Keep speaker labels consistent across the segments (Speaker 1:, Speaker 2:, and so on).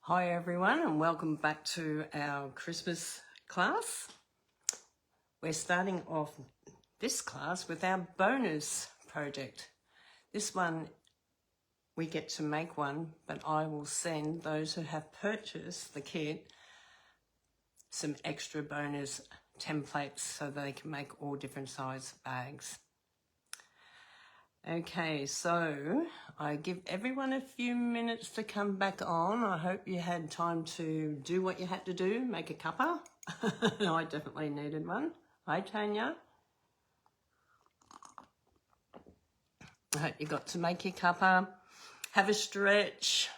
Speaker 1: Hi everyone, and welcome back to our Christmas class. We're starting off this class with our bonus project. This one, we get to make one, but I will send those who have purchased the kit some extra bonus templates so they can make all different size bags. Okay, so I give everyone a few minutes to come back on. I hope you had time to do what you had to do, make a cuppa. I definitely needed one. Hi, Tanya. I hope you got to make your cuppa, have a stretch,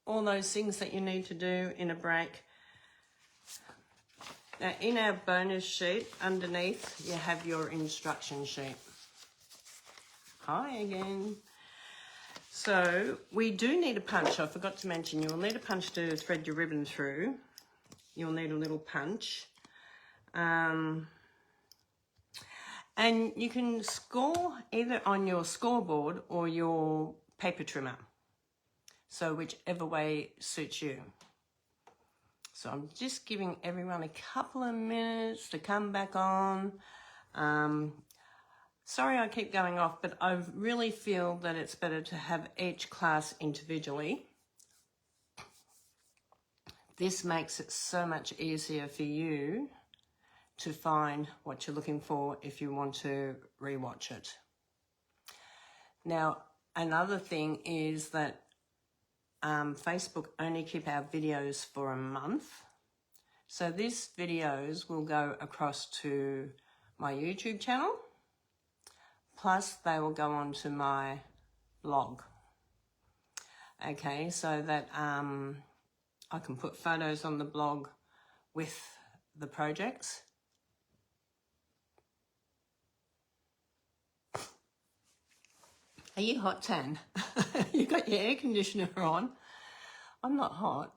Speaker 1: all those things that you need to do in a break. Now, in our bonus sheet, underneath, you have your instruction sheet. Hi again. So we do need a punch. I forgot to mention you'll need a punch to thread your ribbon through. You'll need a little punch. And you can score either on your scoreboard or your paper trimmer. So whichever way suits you. So I'm just giving everyone a couple of minutes to come back on. Sorry I keep going off, but I really feel that it's better to have each class individually. This makes it so much easier for you to find what you're looking for if you want to rewatch it. Now, another thing is that Facebook only keep our videos for a month. So these videos will go across to my YouTube channel. Plus, they will go on to my blog. Okay, so that I can put photos on the blog with the projects. Are you hot, Tan? You got your air conditioner on. I'm not hot.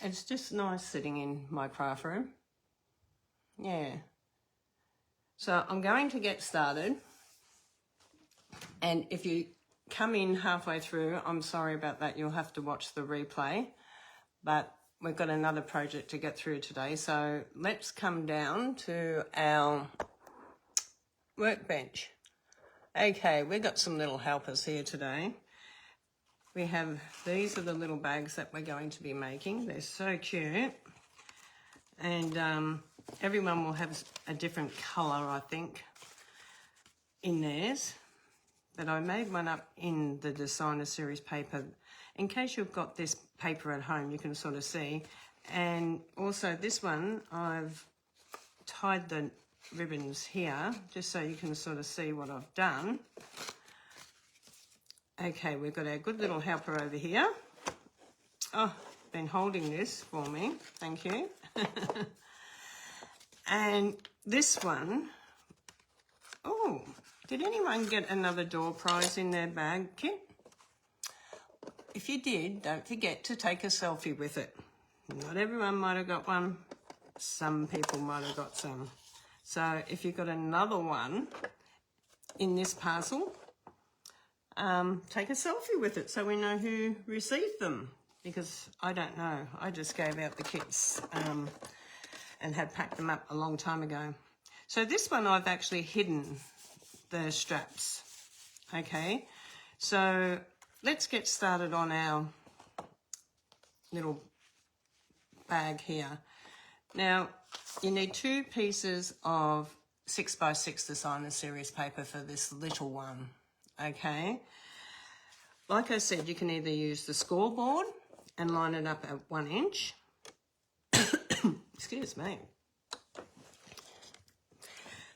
Speaker 1: It's just nice sitting in my craft room. Yeah. So I'm going to get started. And if you come in halfway through, I'm sorry about that. You'll have to watch the replay. But we've got another project to get through today. So let's come down to our workbench. Okay, we've got some little helpers here today. We have, these are the little bags that we're going to be making. They're so cute. And everyone will have a different colour, I think, in theirs. But I made one up in the designer series paper. In case you've got this paper at home, you can sort of see. And also this one, I've tied the ribbons here, just so you can sort of see what I've done. Okay, we've got our good little helper over here. Oh, been holding this for me. Thank you. And this one, oh, did anyone get another door prize in their bag kit? If you did, don't forget to take a selfie with it. Not everyone might have got one. Some people might have got some. So if you've got another one in this parcel, take a selfie with it so we know who received them. Because I don't know. I just gave out the kits and had packed them up a long time ago. So this one I've actually hidden the straps. Okay, so let's get started on our little bag here. Now, you need 2 pieces of 6x6 designer series paper for this little one. Okay, like I said, you can either use the scoreboard and line it up at 1 inch. Excuse me.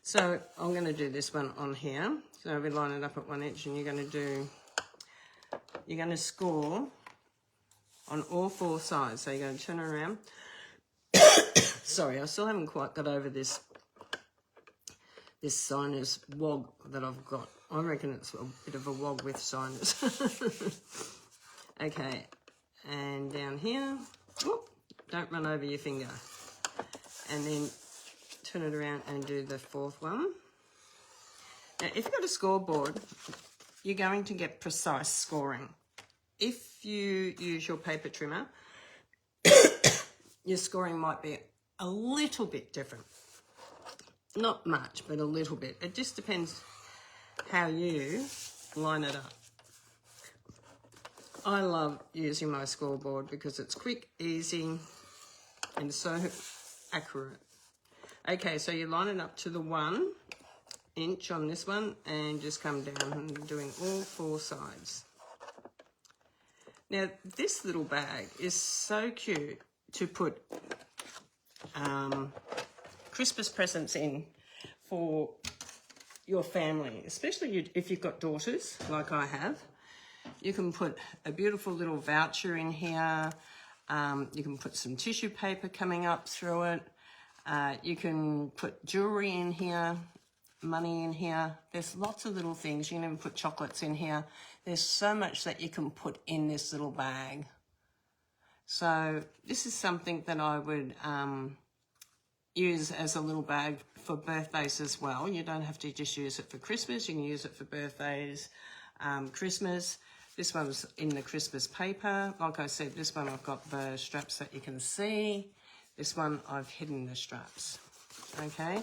Speaker 1: So I'm going to do this one on here. So we line it up at 1 inch, and you're going to score on all 4 sides. So you're going to turn it around. Sorry, I still haven't quite got over this sinus wog that I've got. I reckon it's a bit of a wog with sinus. Okay, and down here. Whoop, don't run over your finger. And then turn it around and do the 4th one. Now, if you've got a scoreboard, you're going to get precise scoring. If you use your paper trimmer, your scoring might be a little bit different. Not much, but a little bit. It just depends how you line it up. I love using my scoreboard because it's quick, easy, and so accurate. Okay, so you line it up to the 1 inch on this one and just come down and doing all 4 sides. Now, this little bag is so cute to put Christmas presents in for your family, especially if you've got daughters like I have. You can put a beautiful little voucher in here. You can put some tissue paper coming up through it. You can put jewelry in here, money in here. There's lots of little things. You can even put chocolates in here. There's so much that you can put in this little bag. So this is something that I would use as a little bag for birthdays as well. You don't have to just use it for Christmas. You can use it for birthdays, Christmas. This one's in the Christmas paper. Like I said, this one I've got the straps that you can see. This one I've hidden the straps. Okay,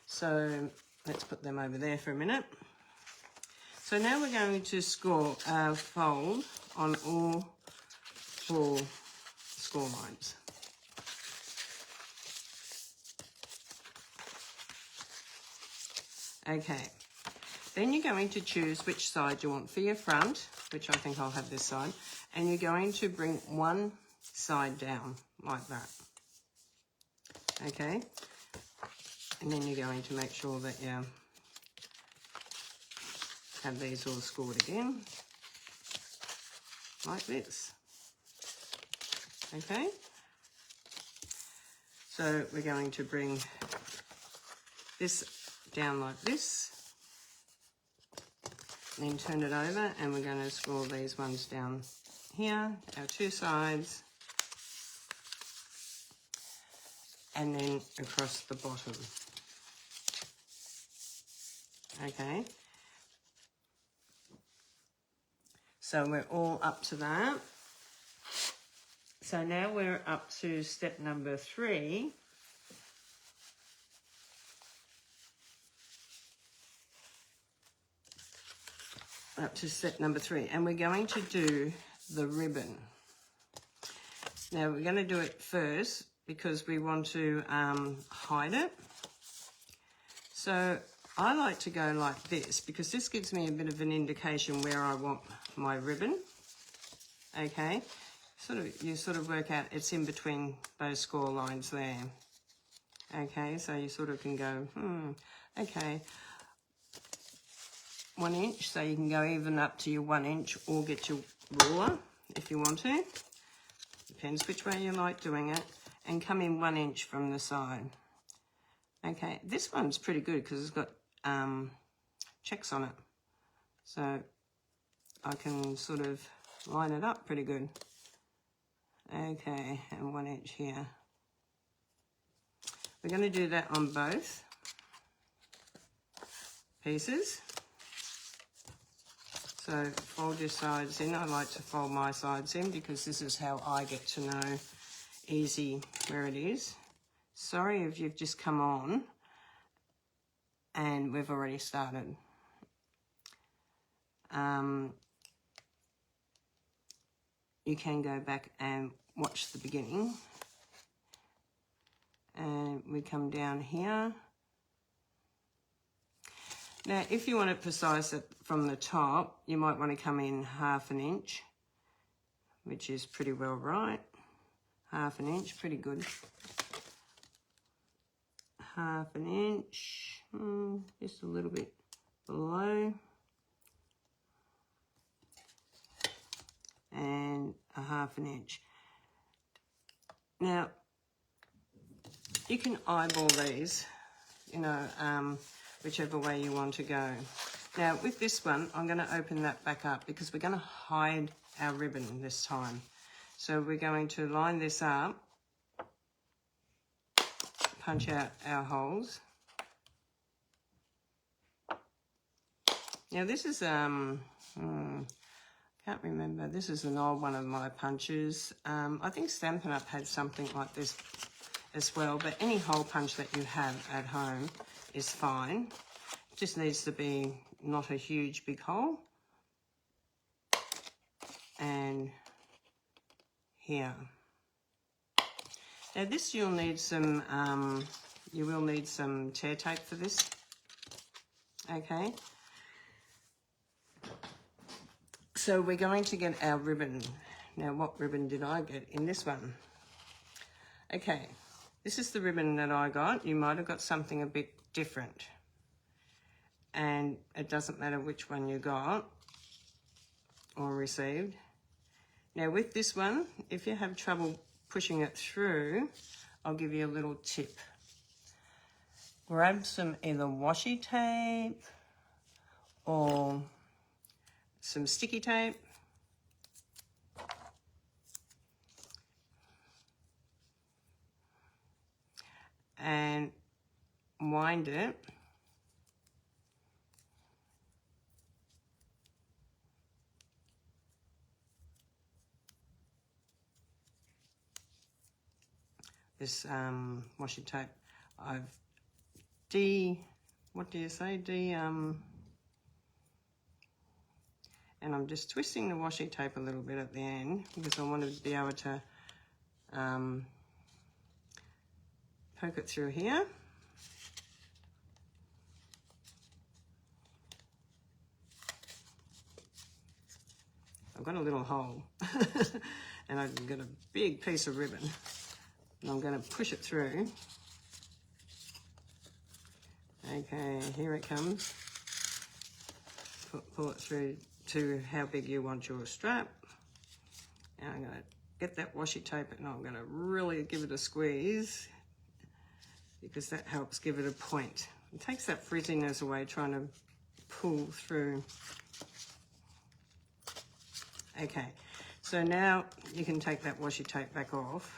Speaker 1: so let's put them over there for a minute. So now we're going to fold on all 4 score lines. Okay, then you're going to choose which side you want for your front, which I think I'll have this side, and you're going to bring one side down like that. Okay, and then you're going to make sure that you have these all scored again, like this. Okay, so we're going to bring this down like this, and then turn it over, and we're going to score these ones down here, our 2 sides, and then across the bottom. Okay, so we're all up to that. So now we're up to step number 3. Up to step number 3, and we're going to do the ribbon. Now we're going to do it first because we want to hide it. So I like to go like this because this gives me a bit of an indication where I want my ribbon. Okay, you sort of work out it's in between those score lines there. Okay, so you sort of can go, okay, 1 inch, so you can go even up to your 1 inch or get your ruler if you want to. Depends which way you like doing it. And come in 1 inch from the side. Okay, this one's pretty good because it's got checks on it. So I can sort of line it up pretty good. Okay, and 1 inch here. We're going to do that on both pieces. So fold your sides in. I like to fold my sides in because this is how I get to know easy where it is. Sorry if you've just come on and we've already started. You can go back and watch the beginning. And we come down here. Now, if you want to precise it from the top, you might want to come in 1/2 inch, which is pretty well right. 1/2 inch, pretty good. 1/2 inch, just a little bit below. And 1/2 inch. Now, you can eyeball these, whichever way you want to go. Now, with this one, I'm going to open that back up because we're going to hide our ribbon this time. So we're going to line this up, punch out our holes. Now, this is Can't remember. This is an old one of my punches. I think Stampin' Up! Had something like this as well, but any hole punch that you have at home is fine. It just needs to be not a huge big hole. And here. Now this you'll need some, you will need some tear tape for this, okay? So we're going to get our ribbon. Now what ribbon did I get in this one? Okay, this is the ribbon that I got. You might have got something a bit different. And it doesn't matter which one you got or received. Now with this one, if you have trouble pushing it through, I'll give you a little tip. Grab some either washi tape or some sticky tape. And wind it this washi tape. I've what do you say? And I'm just twisting the washi tape a little bit at the end because I want to be able to poke it through here. I've got a little hole and I've got a big piece of ribbon and I'm going to push it through. Okay, here it comes. Pull it through to how big you want your strap. And I'm going to get that washi tape and I'm going to really give it a squeeze because that helps give it a point. It takes that frizziness away trying to pull through. Okay, so now you can take that washi tape back off.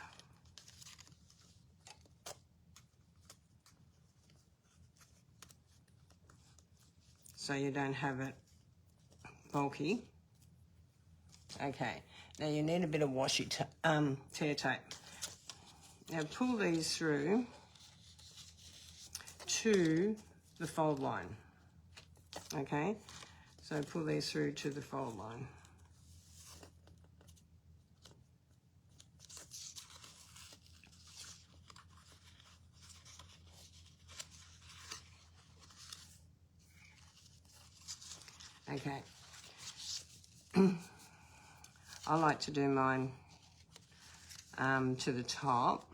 Speaker 1: So you don't have it bulky. Okay, now you need a bit of washi tear tape. Now pull these through to the fold line. Okay, so pull these through to the fold line. Okay, I like to do mine to the top.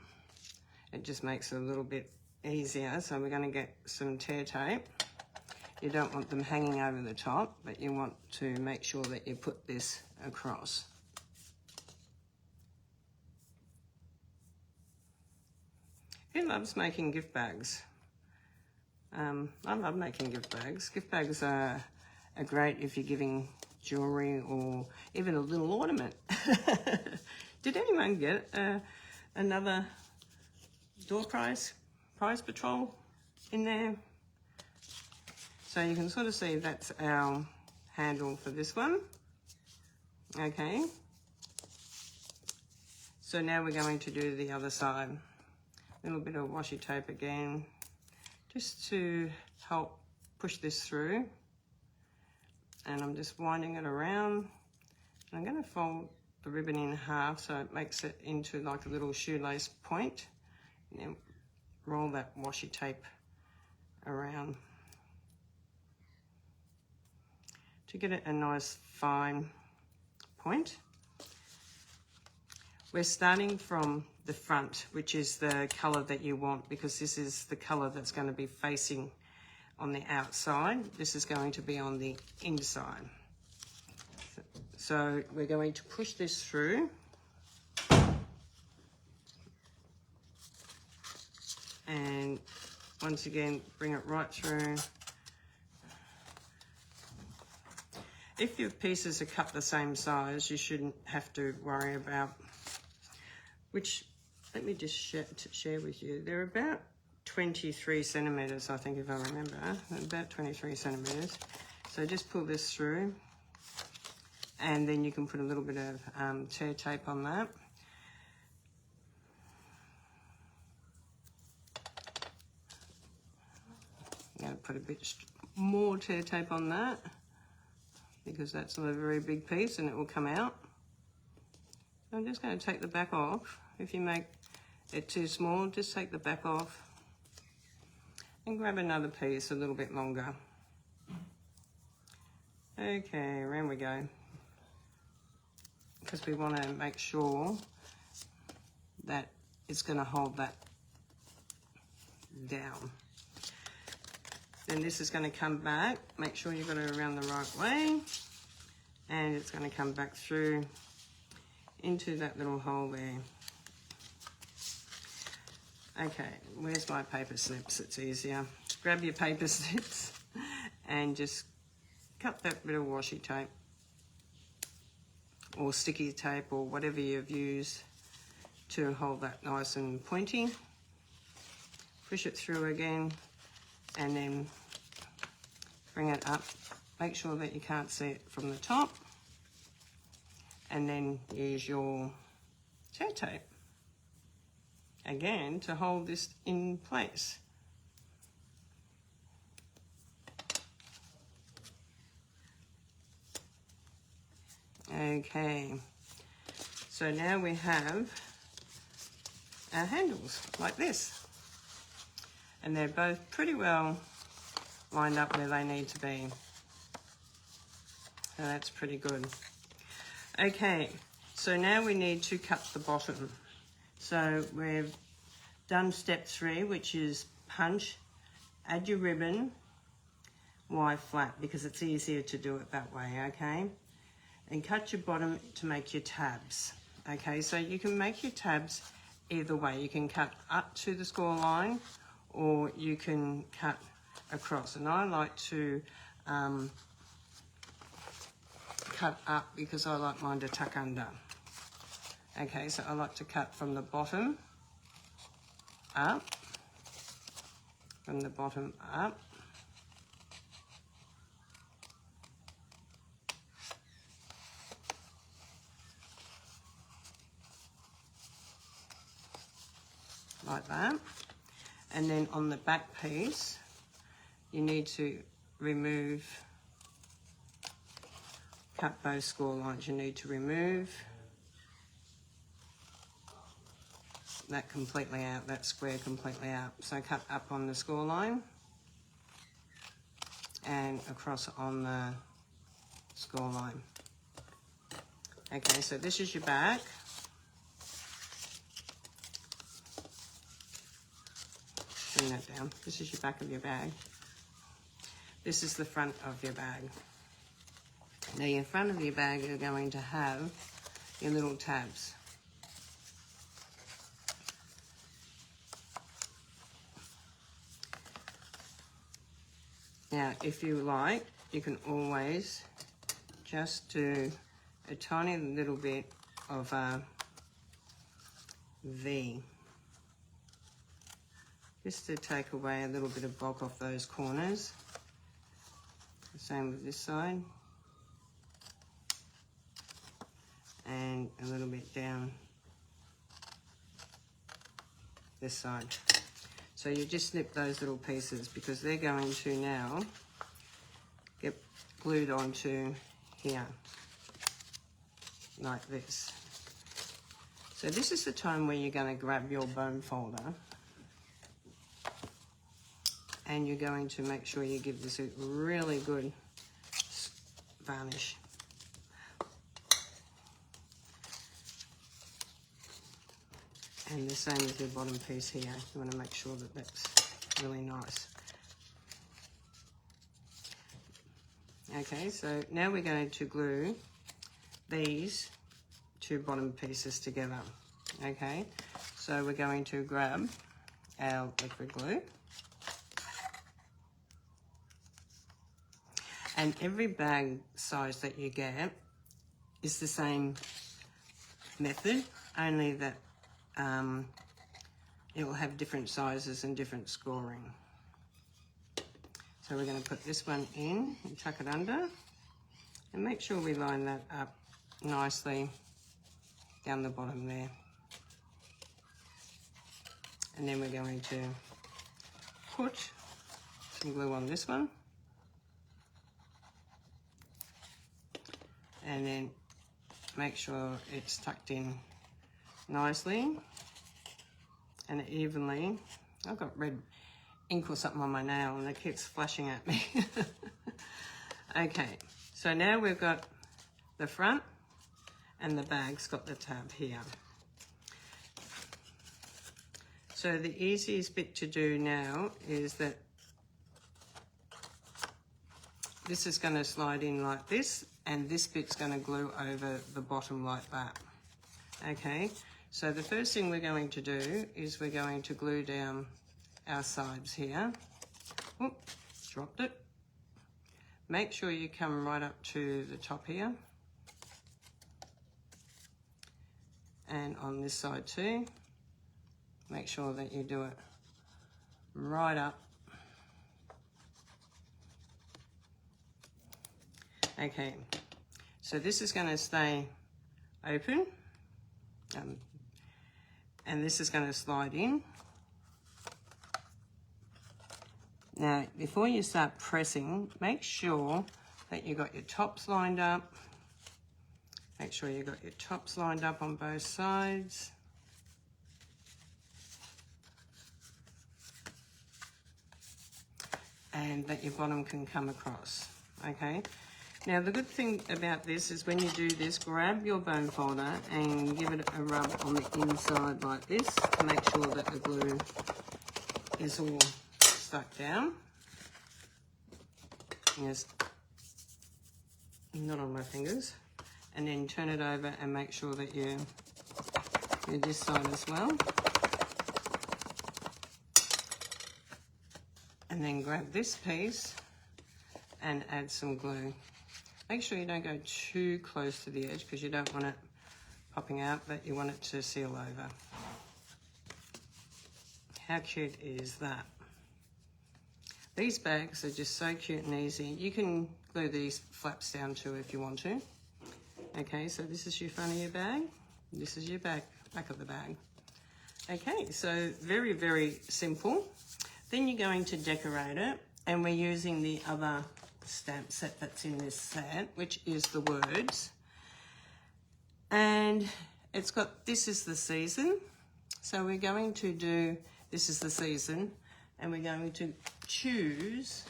Speaker 1: It just makes it a little bit easier. So we're going to get some tear tape. You don't want them hanging over the top, but you want to make sure that you put this across. Who loves making gift bags? I love making gift bags. Gift bags are great if you're giving jewellery or even a little ornament. Did anyone get another door prize patrol in there? So you can sort of see that's our handle for this one. Okay. So now we're going to do the other side. A little bit of washi tape again, just to help push this through. And I'm just winding it around. And I'm going to fold the ribbon in half so it makes it into like a little shoelace point. And then roll that washi tape around to get it a nice fine point. We're starting from the front, which is the colour that you want, because this is the colour that's going to be facing on the outside. This is going to be on the inside. So we're going to push this through. And once again, bring it right through. If your pieces are cut the same size, you shouldn't have to worry about which, let me just share with you. They're about 23 centimetres, I think, if I remember. About 23 centimetres. So just pull this through and then you can put a little bit of tear tape on that. I'm going to put a bit more tear tape on that because that's not a very big piece and it will come out. So I'm just going to take the back off. If you make it too small, just take the back off and grab another piece a little bit longer. Okay, around we go. Because we want to make sure that it's going to hold that down. Then this is going to come back. Make sure you've got it around the right way. And it's going to come back through into that little hole there. Okay, where's my paper snips? It's easier. Grab your paper snips and just cut that bit of washi tape or sticky tape or whatever you've used to hold that nice and pointy. Push it through again and then bring it up. Make sure that you can't see it from the top, and then use your tear tape again to hold this in place. Okay, so now we have our handles like this, and they're both pretty well lined up where they need to be. So that's pretty good. Okay, so now we need to cut the bottom. So we've done step 3, which is punch, add your ribbon, Y flat, because it's easier to do it that way, okay? And cut your bottom to make your tabs. Okay, so you can make your tabs either way. You can cut up to the score line or you can cut across. And I like to cut up because I like mine to tuck under. Okay, so I like to cut from the bottom up, from the bottom up, like that. And then on the back piece, you need to remove, cut both score lines. You need to remove that completely out, that square completely out. So cut up on the score line and across on the score line. Okay, so this is your back. Bring that down. This is your back of your bag. This is the front of your bag. Now your front of your bag you're going to have your little tabs. Now if you like, you can always just do a tiny little bit of a V, just to take away a little bit of bulk off those corners. The same with this side. And a little bit down this side. So you just snip those little pieces because they're going to now get glued onto here, like this. So this is the time where you're going to grab your bone folder and you're going to make sure you give this a really good varnish. And the same with your bottom piece here. You want to make sure that that's really nice. Okay, so now we're going to glue these two bottom pieces together. Okay, so we're going to grab our liquid glue. And every bag size that you get is the same method, only that it will have different sizes and different scoring. So we're going to put this one in and tuck it under and make sure we line that up nicely down the bottom there. And then we're going to put some glue on this one. And then make sure it's tucked in nicely and evenly. I've got red ink or something on my nail and it keeps flashing at me. Okay, so now we've got the front and the bag's got the tab here. So the easiest bit to do now is that this is going to slide in like this, and this bit's going to glue over the bottom like that. Okay, so the first thing we're going to do is we're going to glue down our sides here. Oop, dropped it. Make sure you come right up to the top here. And on this side too. Make sure that you do it right up. Okay, so this is going to stay open, and this is going to slide in. Now, before you start pressing, make sure that you got your tops lined up. Make sure you got your tops lined up on both sides. And that your bottom can come across, okay? Now the good thing about this is when you do this, grab your bone folder and give it a rub on the inside like this to make sure that the glue is all stuck down. Yes, not on my fingers. And then turn it over and make sure that you do this side as well. And then grab this piece and add some glue. Make sure you don't go too close to the edge because you don't want it popping out, but you want it to seal over. How cute is that? These bags are just so cute and easy. You can glue these flaps down too if you want to. Okay, so this is your front of your bag. This is your back of the bag. Okay, so very, very simple. Then you're going to decorate it, and we're using the other stamp set that's in this set, which is the words. And it's got, this is the season. So we're going to do, this is the season, and we're going to choose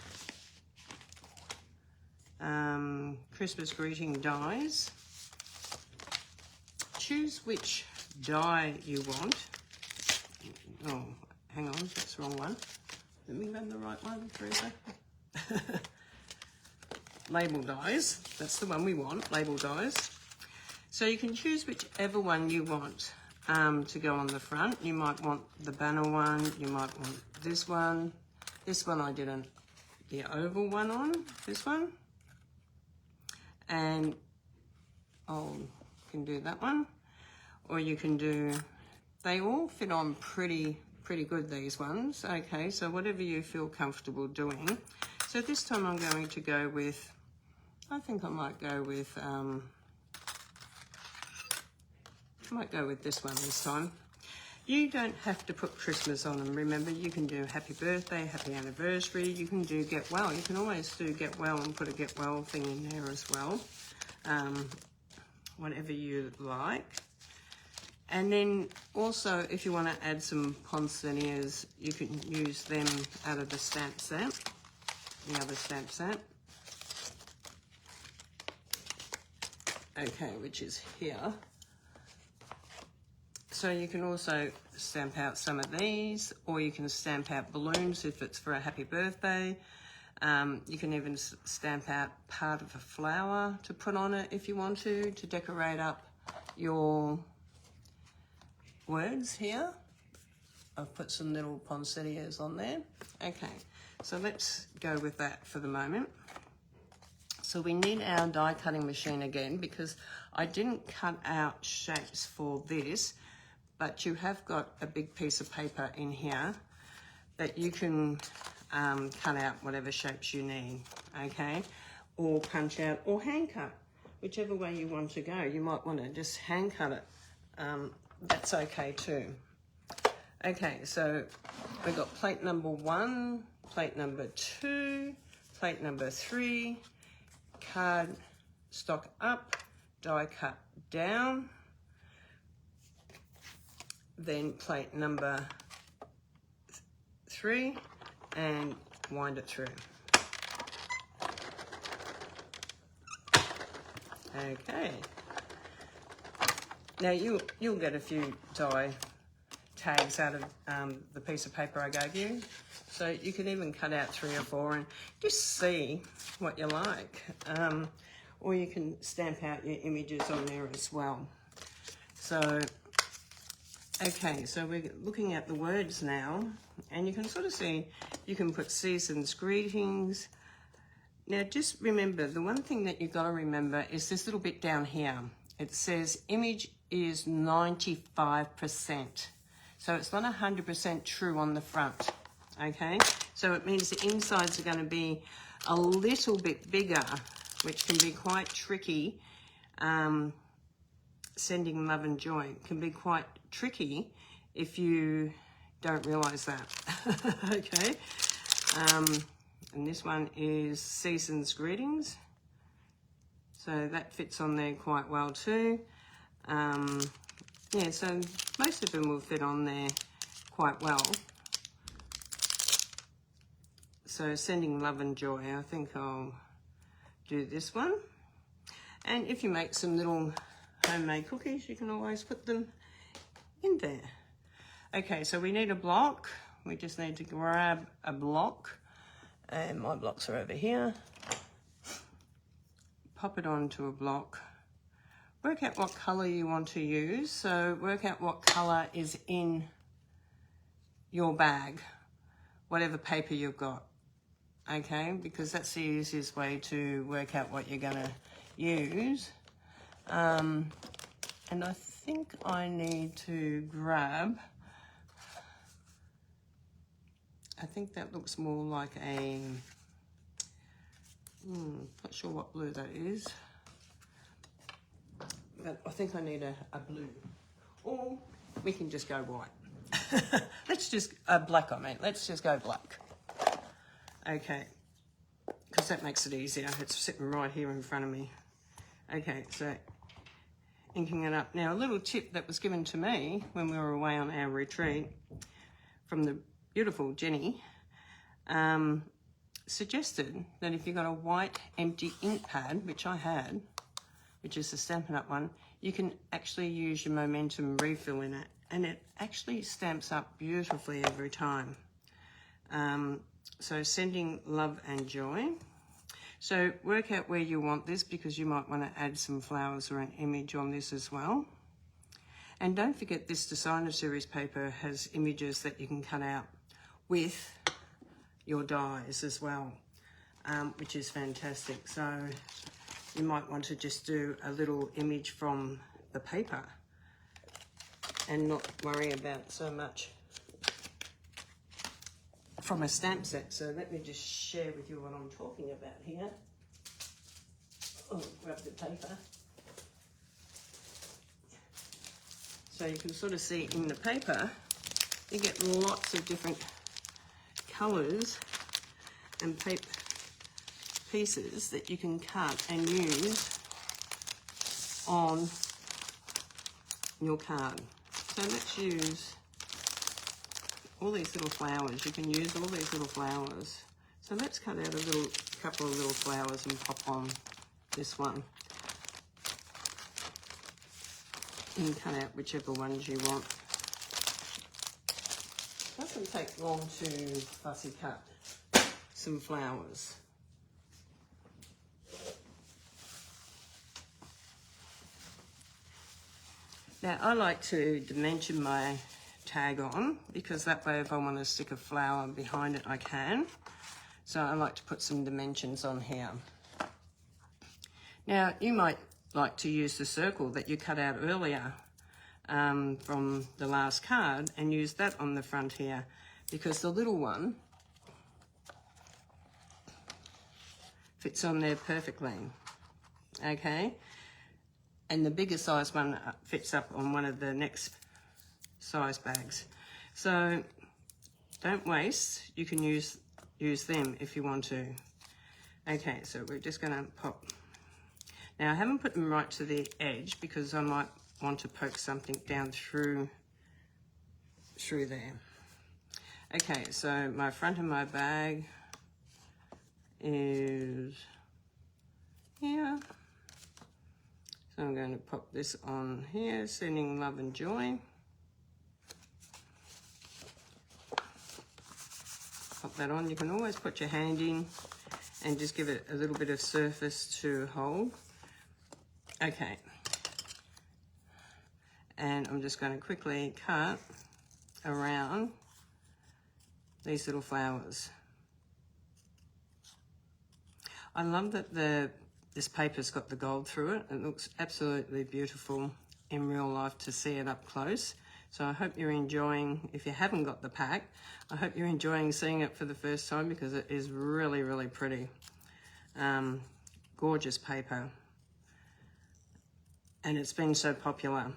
Speaker 1: Christmas greeting dies. Choose which die you want. Oh, hang on, that's the wrong one. Let me run the right one, Teresa. Label dies, that's the one we want, label dies. So you can choose whichever one you want to go on the front. You might want the banner one, you might want this one. This one I did the oval one on, this one. And you can do that one. Or you can do, they all fit on pretty good, these ones. Okay, so whatever you feel comfortable doing. So this time I'm going to go with, I think I might go with this one this time. You don't have to put Christmas on them. Remember, you can do happy birthday, happy anniversary. You can do get well. You can always do get well and put a get well thing in there as well. Whatever you like. And then also, if you want to add some poinsettias, you can use them out of the stamp set, the other stamp set. Okay, which is here. So you can also stamp out some of these, or you can stamp out balloons if it's for a happy birthday. You can even stamp out part of a flower to put on it if you want to decorate up your words here. I've put some little poinsettias on there. Okay, so let's go with that for the moment. So we need our die cutting machine again, because I didn't cut out shapes for this, but you have got a big piece of paper in here that you can cut out whatever shapes you need, okay? Or punch out or hand cut. whichever way you want to go. You might want to just hand cut it. That's okay too. Okay, so we've got plate number 1, plate number 2, plate number 3, card stock up, die cut down, then plate number 3 and wind it through. Okay. Now you'll get a few die tags out of the piece of paper I gave you. So you can even cut out 3 or 4 and just see what you like. Or you can stamp out your images on there as well. So, okay, so we're looking at the words now, and you can sort of see, you can put season's greetings. Now just remember, the one thing that you've got to remember is this little bit down here. It says image is 95%. So it's not 100% true on the front, okay? So it means the insides are going to be a little bit bigger, which can be quite tricky. Sending love and joy can be quite tricky if you don't realise that, okay? And this one is Season's Greetings. So that fits on there quite well too. Yeah, so most of them will fit on there quite well. So Sending Love and Joy, I think I'll do this one. And if you make some little homemade cookies, you can always put them in there. Okay, so we need a block. We just need to grab a block. And my blocks are over here. Pop it onto a block. Work out what colour you want to use. So work out what colour is in your bag, whatever paper you've got, okay? Because that's the easiest way to work out what you're gonna use. And I think I need to grab, I think that looks more like a, not sure what blue that is. But I think I need a blue. Or we can just go white. Let's just, black I mean. Let's just go black. Okay. Because that makes it easier. It's sitting right here in front of me. Okay, so inking it up. Now, a little tip that was given to me when we were away on our retreat from the beautiful Jenny, suggested that if you've got a white empty ink pad, which I had, which is the Stampin' Up one, you can actually use your momentum refill in it, and it actually stamps up beautifully every time. So Sending Love and Joy. So work out where you want this, because you might want to add some flowers or an image on this as well. And don't forget, this designer series paper has images that you can cut out with your dies as well, which is fantastic. So you might want to just do a little image from the paper and not worry about so much from a stamp set. So let me just share with you what I'm talking about here. Oh, grab the paper. So you can sort of see in the paper, you get lots of different colours and paper pieces that you can cut and use on your card. So let's use all these little flowers. You can use all these little flowers. So let's cut out a couple of little flowers and pop on this one. You can cut out whichever ones you want. It doesn't take long to fussy cut some flowers. Now I like to dimension my tag on, because that way if I want to stick a flower behind it I can. So I like to put some dimensions on here. Now you might like to use the circle that you cut out earlier from the last card and use that on the front here, because the little one fits on there perfectly. Okay, and the bigger size one fits up on one of the next size bags. So don't waste, you can use them if you want to. Okay, so we're just going to pop. Now I haven't put them right to the edge because I might want to poke something down through there. Okay, so my front of my bag is here. So I'm going to pop this on here, sending love and joy. Pop that on. You can always put your hand in and just give it a little bit of surface to hold. Okay. And I'm just going to quickly cut around these little flowers. I love that this paper's got the gold through it. It looks absolutely beautiful in real life to see it up close. So I hope you're enjoying, if you haven't got the pack, I hope you're enjoying seeing it for the first time because it is really, really pretty. Gorgeous paper. And it's been so popular.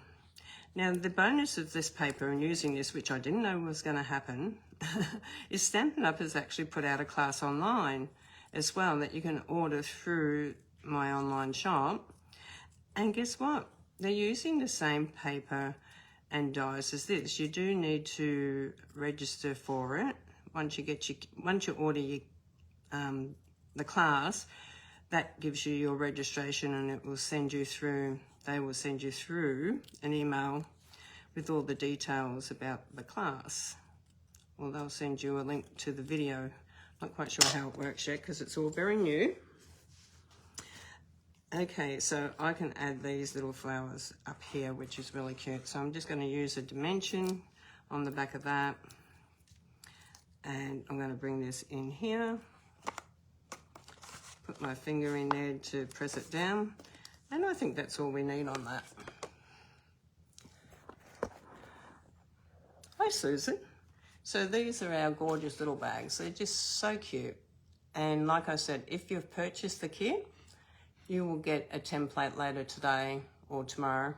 Speaker 1: Now the bonus of this paper and using this, which I didn't know was going to happen, is Stampin' Up! Has actually put out a class online as well that you can order through my online shop. And guess what? They're using the same paper and dies as this. You do need to register for it once you order your the class. That gives you your registration, and it will send you through. They will send you through an email with all the details about the class. Or they'll send you a link to the video. Not quite sure how it works yet because it's all very new. Okay, so I can add these little flowers up here, which is really cute. So I'm just going to use a dimension on the back of that. And I'm going to bring this in here. Put my finger in there to press it down. And I think that's all we need on that. Hi, Susan. So these are our gorgeous little bags. They're just so cute. And like I said, if you've purchased the kit, you will get a template later today or tomorrow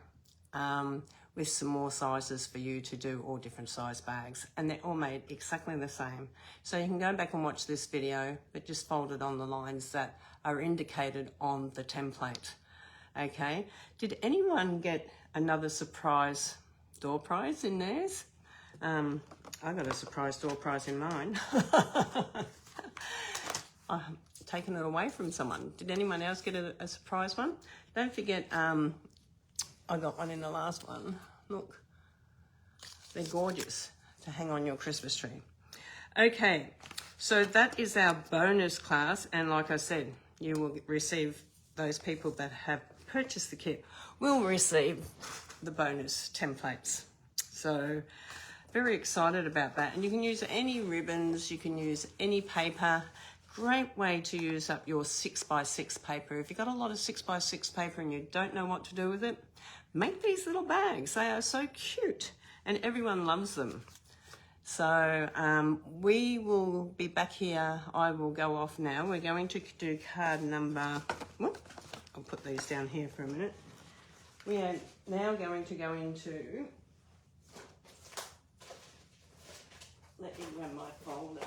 Speaker 1: with some more sizes for you to do all different size bags. And they're all made exactly the same. So you can go back and watch this video, but just fold it on the lines that are indicated on the template. Okay, did anyone get another surprise door prize in theirs? I got a surprise door prize in mine. I've taken it away from someone. Did anyone else get a surprise one? Don't forget, I got one in the last one. Look, they're gorgeous to hang on your Christmas tree. Okay, so that is our bonus class. And like I said, you will receive, those people that have purchased the kit will receive the bonus templates. So very excited about that. And you can use any ribbons, you can use any paper. Great way to use up your 6x6 paper. If you've got a lot of 6x6 paper and you don't know what to do with it, make these little bags. They are so cute and everyone loves them. So we will be back here. I will go off now. We're going to do card number, whoop, I'll put these down here for a minute. We are now going to go into, let me grab my folder.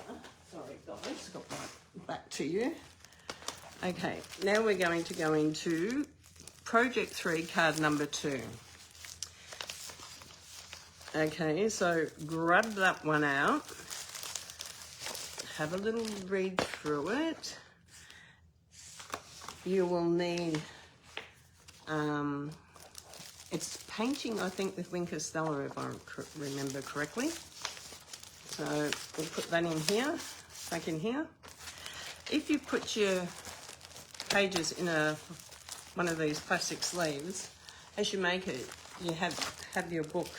Speaker 1: Sorry guys, got my back to you. Okay, now we're going to go into Project 3, card number 2. Okay, so grab that one out. Have a little read through it. You will need, it's painting, I think, with Wink of Stella, if I remember correctly. So we'll put that in here, back in here. If you put your pages in one of these plastic sleeves, as you make it, you have your book.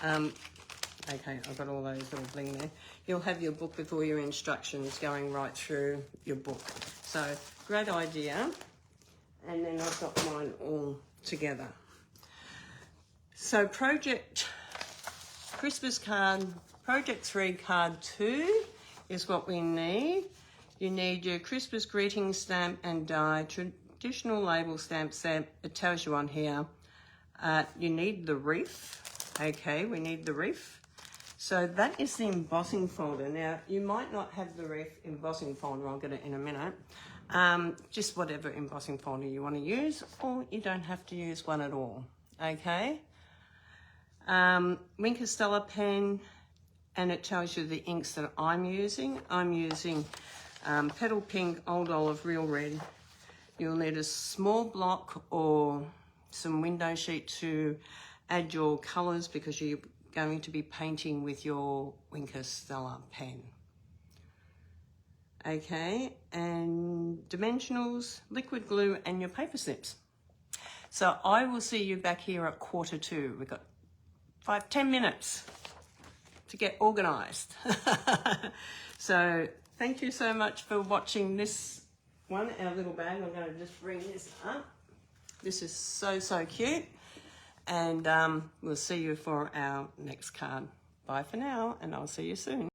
Speaker 1: Okay, I've got all those little bling there. You'll have your book with all your instructions going right through your book. So great idea. And then I've got mine all together. So Christmas card, Project 3 card 2 is what we need. You need your Christmas greeting stamp and die, traditional label stamp set. It tells you on here You need the reef. Okay, we need the reef. So that is the embossing folder. Now, you might not have the reef embossing folder. I'll get it in a minute. Just whatever embossing folder you want to use, or you don't have to use one at all. Okay. Wink Stella pen, and it tells you the inks that I'm using. I'm using Petal Pink, Old Olive, Real Red. You'll need a small block or some window sheet to add your colours because you're going to be painting with your Wink Stella pen. Okay, and dimensionals, liquid glue, and your paper snips. So I will see you back here at 1:45. We've got 10 minutes to get organised. So thank you so much for watching this one, our little bag. I'm going to just bring this up. This is so cute. And we'll see you for our next card. Bye for now, and I'll see you soon.